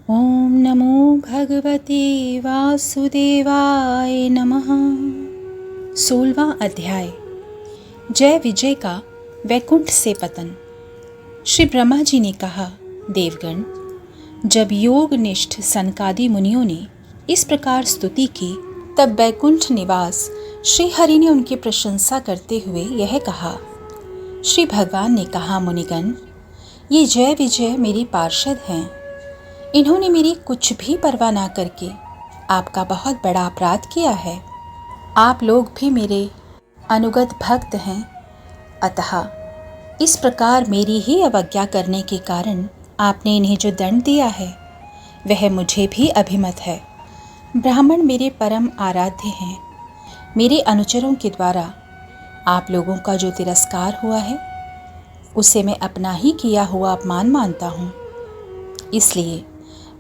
ओम नमो भगवते वासुदेवाय नमः। 16वां अध्याय। जय विजय का वैकुंठ से पतन। श्री ब्रह्मा जी ने कहा, देवगण, जब योगनिष्ठ सनकादि मुनियों ने इस प्रकार स्तुति की, तब वैकुंठ निवास श्री हरि ने उनकी प्रशंसा करते हुए यह कहा। श्री भगवान ने कहा, मुनिगण, ये जय विजय मेरी पार्षद हैं। इन्होंने मेरी कुछ भी परवाह ना करके आपका बहुत बड़ा अपराध किया है। आप लोग भी मेरे अनुगत भक्त हैं, अतः इस प्रकार मेरी ही अवज्ञा करने के कारण आपने इन्हें जो दंड दिया है वह मुझे भी अभिमत है। ब्राह्मण मेरे परम आराध्य हैं। मेरे अनुचरों के द्वारा आप लोगों का जो तिरस्कार हुआ है उसे मैं अपना ही किया हुआ अपमान मानता हूँ। इसलिए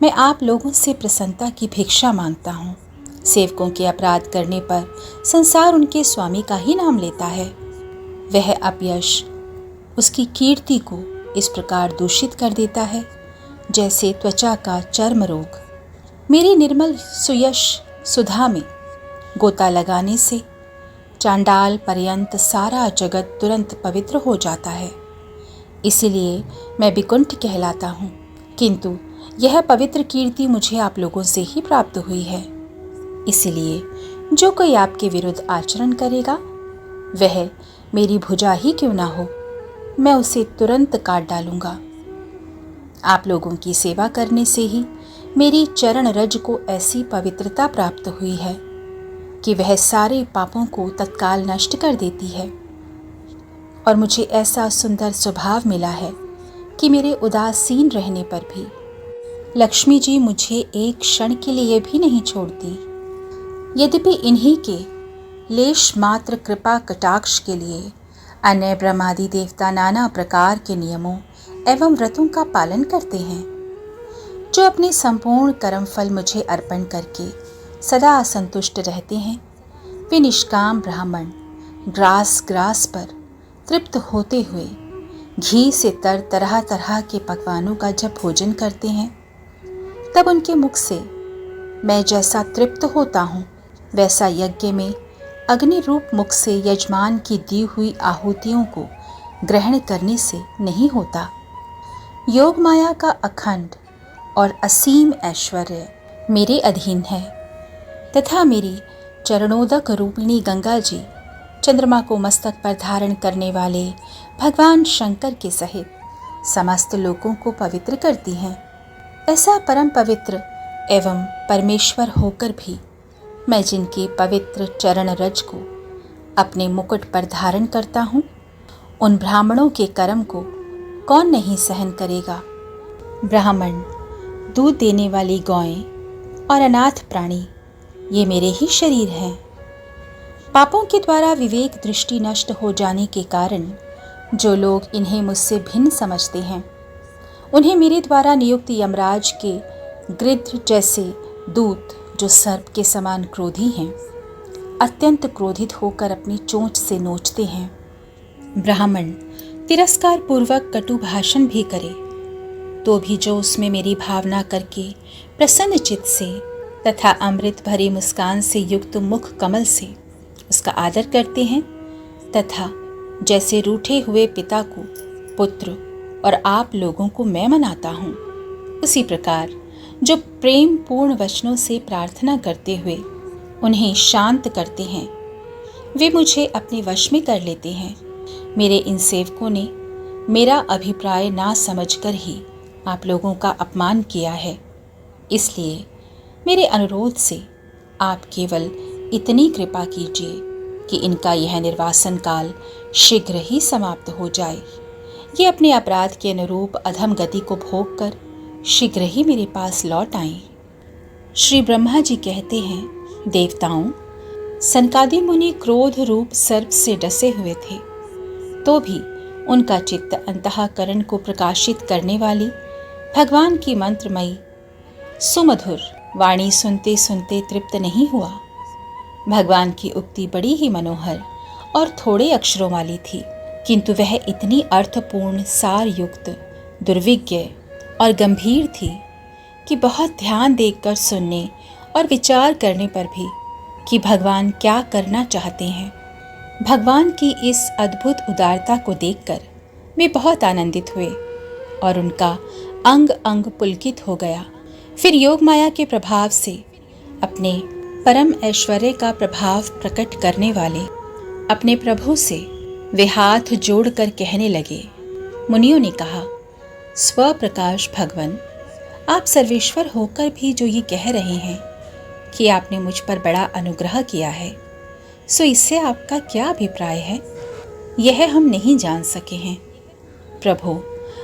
मैं आप लोगों से प्रसन्नता की भिक्षा मांगता हूँ। सेवकों के अपराध करने पर संसार उनके स्वामी का ही नाम लेता है। वह अपयश उसकी कीर्ति को इस प्रकार दूषित कर देता है जैसे त्वचा का चर्म रोग। मेरी निर्मल सुयश सुधा में गोता लगाने से चांडाल पर्यंत सारा जगत तुरंत पवित्र हो जाता है। इसीलिए मैं विकुंठ कहलाता हूँ, किंतु यह पवित्र कीर्ति मुझे आप लोगों से ही प्राप्त हुई है। इसलिए जो कोई आपके विरुद्ध आचरण करेगा वह मेरी भुजा ही क्यों ना हो, मैं उसे तुरंत काट डालूंगा। आप लोगों की सेवा करने से ही मेरी चरण रज को ऐसी पवित्रता प्राप्त हुई है कि वह सारे पापों को तत्काल नष्ट कर देती है। और मुझे ऐसा सुंदर स्वभाव मिला है कि मेरे उदासीन रहने पर भी लक्ष्मी जी मुझे एक क्षण के लिए भी नहीं छोड़ती। यद्यपि इन्हीं के लेश मात्र कृपा कटाक्ष के लिए अन्य ब्रह्मादि देवता नाना प्रकार के नियमों एवं व्रतों का पालन करते हैं, जो अपने संपूर्ण कर्मफल मुझे अर्पण करके सदा संतुष्ट रहते हैं, वे निष्काम ब्राह्मण ग्रास ग्रास पर तृप्त होते हुए घी से तरह तरह के पकवानों का जब भोजन करते हैं, तब उनके मुख से मैं जैसा तृप्त होता हूँ वैसा यज्ञ में अग्नि रूप मुख से यजमान की दी हुई आहुतियों को ग्रहण करने से नहीं होता। योग माया का अखंड और असीम ऐश्वर्य मेरे अधीन है, तथा मेरी चरणोदक रूपिणी गंगा जी चंद्रमा को मस्तक पर धारण करने वाले भगवान शंकर के सहित समस्त लोगों को पवित्र करती हैं। ऐसा परम पवित्र एवं परमेश्वर होकर भी मैं जिनके पवित्र चरण रज को अपने मुकुट पर धारण करता हूँ, उन ब्राह्मणों के कर्म को कौन नहीं सहन करेगा। ब्राह्मण, दूध देने वाली गौएं और अनाथ प्राणी ये मेरे ही शरीर हैं। पापों के द्वारा विवेक दृष्टि नष्ट हो जाने के कारण जो लोग इन्हें मुझसे भिन्न समझते हैं, उन्हें मेरे द्वारा नियुक्त यमराज के गृध्र जैसे दूत, जो सर्प के समान क्रोधी हैं, अत्यंत क्रोधित होकर अपनी चोंच से नोचते हैं। ब्राह्मण तिरस्कार पूर्वक कटु भाषण भी करे तो भी जो उसमें मेरी भावना करके प्रसन्न चित्त से तथा अमृत भरी मुस्कान से युक्त मुख कमल से उसका आदर करते हैं, तथा जैसे रूठे हुए पिता को पुत्र और आप लोगों को मैं मनाता हूँ, उसी प्रकार जो प्रेम पूर्ण वचनों से प्रार्थना करते हुए उन्हें शांत करते हैं, वे मुझे अपने वश में कर लेते हैं। मेरे इन सेवकों ने मेरा अभिप्राय ना समझकर ही आप लोगों का अपमान किया है। इसलिए मेरे अनुरोध से आप केवल इतनी कृपा कीजिए कि इनका यह निर्वासन काल शीघ्र ही समाप्त हो जाए। ये अपने अपराध के अनुरूप अधम गति को भोग कर शीघ्र ही मेरे पास लौट आएं। श्री ब्रह्मा जी कहते हैं, देवताओं, सनकादि मुनि क्रोध रूप सर्प से डसे हुए थे, तो भी उनका चित्त अंतःकरण को प्रकाशित करने वाली भगवान की मंत्रमयी सुमधुर वाणी सुनते सुनते तृप्त नहीं हुआ। भगवान की उक्ति बड़ी ही मनोहर और थोड़े अक्षरों वाली थी, किंतु वह इतनी अर्थपूर्ण, सार युक्त, दुर्विज्ञ और गंभीर थी कि बहुत ध्यान देकर सुनने और विचार करने पर भी कि भगवान क्या करना चाहते हैं। भगवान की इस अद्भुत उदारता को देखकर वे बहुत आनंदित हुए और उनका अंग अंग पुलकित हो गया। फिर योग माया के प्रभाव से अपने परम ऐश्वर्य का प्रभाव प्रकट करने वाले अपने प्रभु से वे हाथ जोड़कर कहने लगे। मुनियों ने कहा, स्वप्रकाश भगवन, आप सर्वेश्वर होकर भी जो ये कह रहे हैं कि आपने मुझ पर बड़ा अनुग्रह किया है, सो इससे आपका क्या अभिप्राय है, यह हम नहीं जान सके हैं। प्रभु,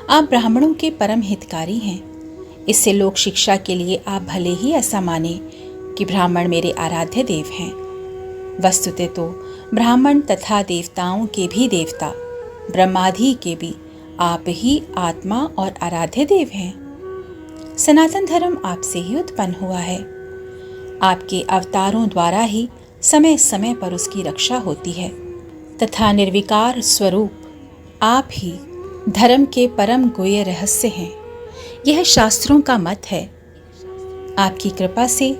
आप ब्राह्मणों के परम हितकारी हैं। इससे लोक शिक्षा के लिए आप भले ही ऐसा माने कि ब्राह्मण मेरे आराध्य देव हैं। वस्तुतः तो ब्राह्मण तथा देवताओं के भी देवता, ब्रह्मादि के भी आप ही आत्मा और आराध्य देव हैं। सनातन धर्म आपसे ही उत्पन्न हुआ है। आपके अवतारों द्वारा ही समय समय पर उसकी रक्षा होती है तथा निर्विकार स्वरूप आप ही धर्म के परम गुह्य रहस्य हैं। यह शास्त्रों का मत है। आपकी कृपा से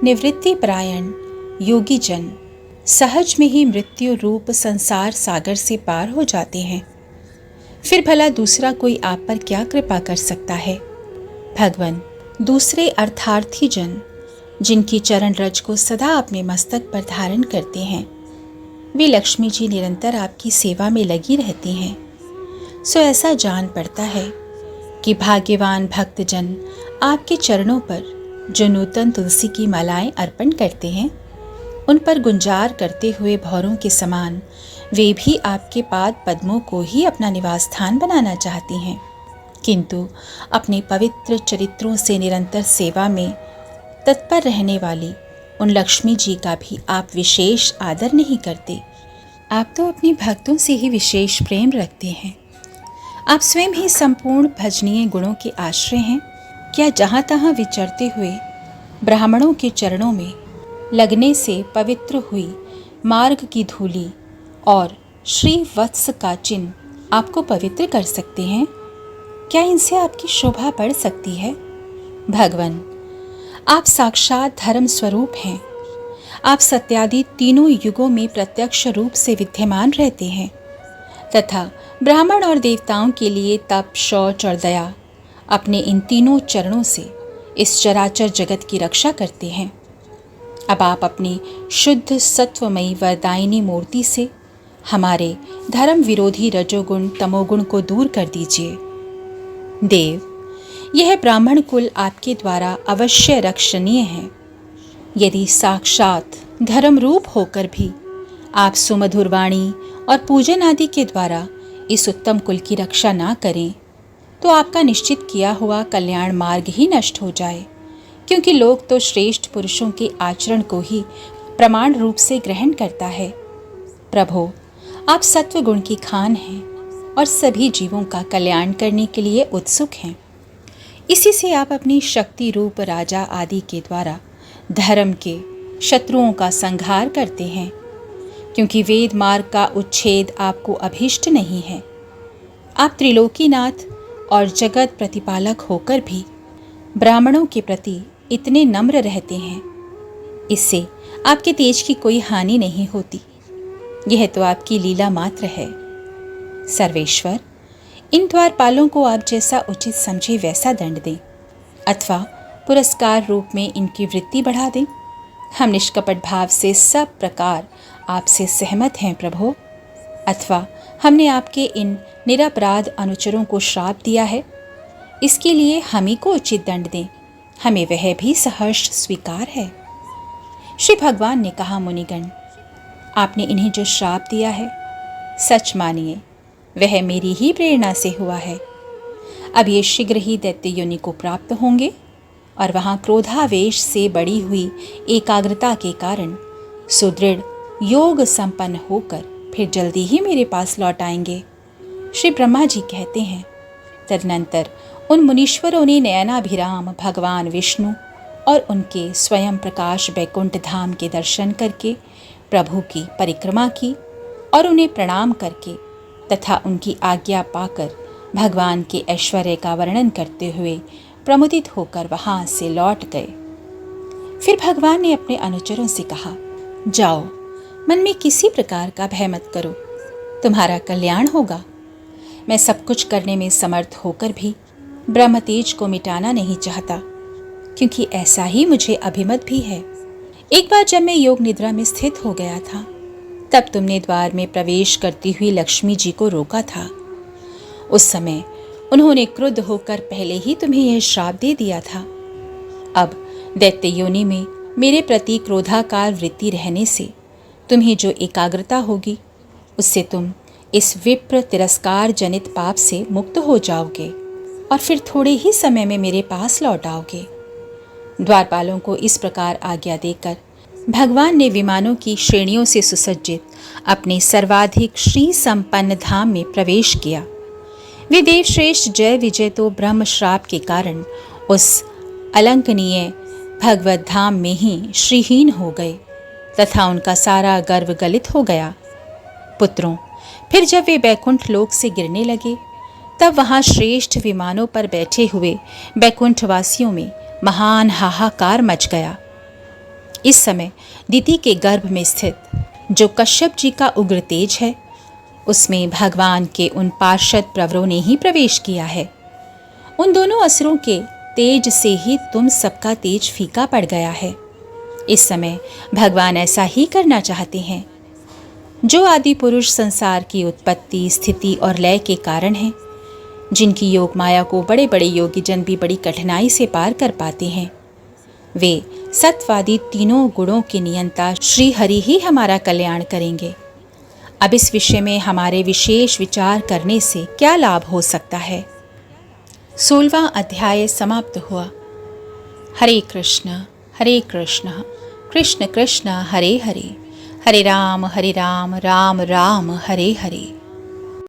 निवृत्ति परायण योगी जन सहज में ही मृत्यु रूप संसार सागर से पार हो जाते हैं। फिर भला दूसरा कोई आप पर क्या कृपा कर सकता है। भगवान, दूसरे अर्थार्थी जन जिनकी चरण रज को सदा अपने मस्तक पर धारण करते हैं, वे लक्ष्मी जी निरंतर आपकी सेवा में लगी रहती हैं। सो ऐसा जान पड़ता है कि भाग्यवान भक्तजन आपके चरणों पर जो नूतन तुलसी की मालाएं अर्पण करते हैं, उन पर गुंजार करते हुए भौरों के समान वे भी आपके पाद पद्मों को ही अपना निवास स्थान बनाना चाहती हैं, किंतु अपने पवित्र चरित्रों से निरंतर सेवा में तत्पर रहने वाली उन लक्ष्मी जी का भी आप विशेष आदर नहीं करते। आप तो अपने भक्तों से ही विशेष प्रेम रखते हैं। आप स्वयं ही संपूर्ण भजनीय गुणों के आश्रय हैं। क्या जहाँ तहाँ विचरते हुए ब्राह्मणों के चरणों में लगने से पवित्र हुई मार्ग की धूली और श्री वत्स का चिन्ह आपको पवित्र कर सकते हैं? क्या इनसे आपकी शोभा बढ़ सकती है? भगवान, आप साक्षात धर्म स्वरूप हैं। आप सत्यादि तीनों युगों में प्रत्यक्ष रूप से विद्यमान रहते हैं तथा ब्राह्मण और देवताओं के लिए तप, शौच और दया अपने इन तीनों चरणों से इस चराचर जगत की रक्षा करते हैं। अब आप अपनी शुद्ध सत्वमयी वरदायिनी मूर्ति से हमारे धर्म विरोधी रजोगुण तमोगुण को दूर कर दीजिए। देव, यह ब्राह्मण कुल आपके द्वारा अवश्य रक्षणीय है। यदि साक्षात धर्म रूप होकर भी आप सुमधुर वाणी और पूजन आदि के द्वारा इस उत्तम कुल की रक्षा ना करें, तो आपका निश्चित किया हुआ कल्याण मार्ग ही नष्ट हो जाए, क्योंकि लोग तो श्रेष्ठ पुरुषों के आचरण को ही प्रमाण रूप से ग्रहण करता है। प्रभु, आप सत्व गुण की खान हैं और सभी जीवों का कल्याण करने के लिए उत्सुक हैं। इसी से आप अपनी शक्ति रूप राजा आदि के द्वारा धर्म के शत्रुओं का संहार करते हैं, क्योंकि वेद मार्ग का उच्छेद आपको अभीष्ट नहीं है। आप त्रिलोकीनाथ और जगत प्रतिपालक होकर भी ब्राह्मणों के प्रति इतने नम्र रहते हैं। इससे आपके तेज की कोई हानि नहीं होती। यह तो आपकी लीला मात्र है। सर्वेश्वर, इन द्वारपालों को आप जैसा उचित समझे वैसा दंड दें अथवा पुरस्कार रूप में इनकी वृत्ति बढ़ा दें। हम निष्कपट भाव से सब प्रकार आपसे सहमत हैं प्रभु। अथवा हमने आपके इन निरपराध अनुचरों को श्राप दिया है, इसके लिए हम ही को उचित दंड दें, हमें वह भी सहर्ष स्वीकार है। श्री भगवान ने कहा, मुनिगण, आपने इन्हें जो श्राप दिया है, सच मानिए वह मेरी ही प्रेरणा से हुआ है। अब ये शीघ्र ही दैत्य योनि को प्राप्त होंगे और वहाँ क्रोधावेश से बड़ी हुई एकाग्रता के कारण सुदृढ़ योग संपन्न होकर फिर जल्दी ही मेरे पास लौट आएंगे। श्री ब्रह्मा जी कहते हैं, तदनंतर उन मुनीश्वरों ने नयनाभिराम भगवान विष्णु और उनके स्वयं प्रकाश बैकुंठ धाम के दर्शन करके प्रभु की परिक्रमा की और उन्हें प्रणाम करके तथा उनकी आज्ञा पाकर भगवान के ऐश्वर्य का वर्णन करते हुए प्रमुदित होकर वहां से लौट गए। फिर भगवान ने अपने अनुचरों से कहा, जाओ, मन में किसी प्रकार का भय मत करो, तुम्हारा कल्याण होगा। मैं सब कुछ करने में समर्थ होकर भी ब्रह्म तेज को मिटाना नहीं चाहता, क्योंकि ऐसा ही मुझे अभिमत भी है। एक बार जब मैं योग निद्रा में स्थित हो गया था, तब तुमने द्वार में प्रवेश करती हुई लक्ष्मी जी को रोका था। उस समय उन्होंने क्रुद्ध होकर पहले ही तुम्हें यह श्राप दे दिया था। अब दैत्य योनि में मेरे प्रति क्रोधाकार वृत्ति रहने से तुम्हें जो एकाग्रता होगी, उससे तुम इस विप्र तिरस्कार जनित पाप से मुक्त हो जाओगे और फिर थोड़े ही समय में मेरे पास लौट आओगे। द्वारपालों को इस प्रकार आज्ञा देकर भगवान ने विमानों की श्रेणियों से सुसज्जित अपने सर्वाधिक श्री संपन्न धाम में प्रवेश किया। वे देवश्रेष्ठ जय विजय तो ब्रह्म श्राप के कारण उस अलंकनीय भगवत धाम में ही श्रीहीन हो गए तथा उनका सारा गर्व गलित हो गया। पुत्रों, फिर जब वे बैकुंठ लोक से गिरने लगे, तब वहां श्रेष्ठ विमानों पर बैठे हुए बैकुंठवासियों में महान हाहाकार मच गया। इस समय दिति के गर्भ में स्थित जो कश्यप जी का उग्र तेज है, उसमें भगवान के उन पार्षद प्रवरों ने ही प्रवेश किया है। उन दोनों असुरों के तेज से ही तुम सबका तेज फीका पड़ गया है। इस समय भगवान ऐसा ही करना चाहते हैं। जो आदि पुरुष संसार की उत्पत्ति, स्थिति और लय के कारण हैं, जिनकी योग माया को बड़े बड़े योगी जन भी बड़ी कठिनाई से पार कर पाते हैं, वे सत्वादी तीनों गुणों के नियंता श्री हरि ही हमारा कल्याण करेंगे। अब इस विषय में हमारे विशेष विचार करने से क्या लाभ हो सकता है। 16वां अध्याय समाप्त हुआ। हरे कृष्ण कृष्ण कृष्ण हरे हरे, हरे राम राम राम हरे हरे।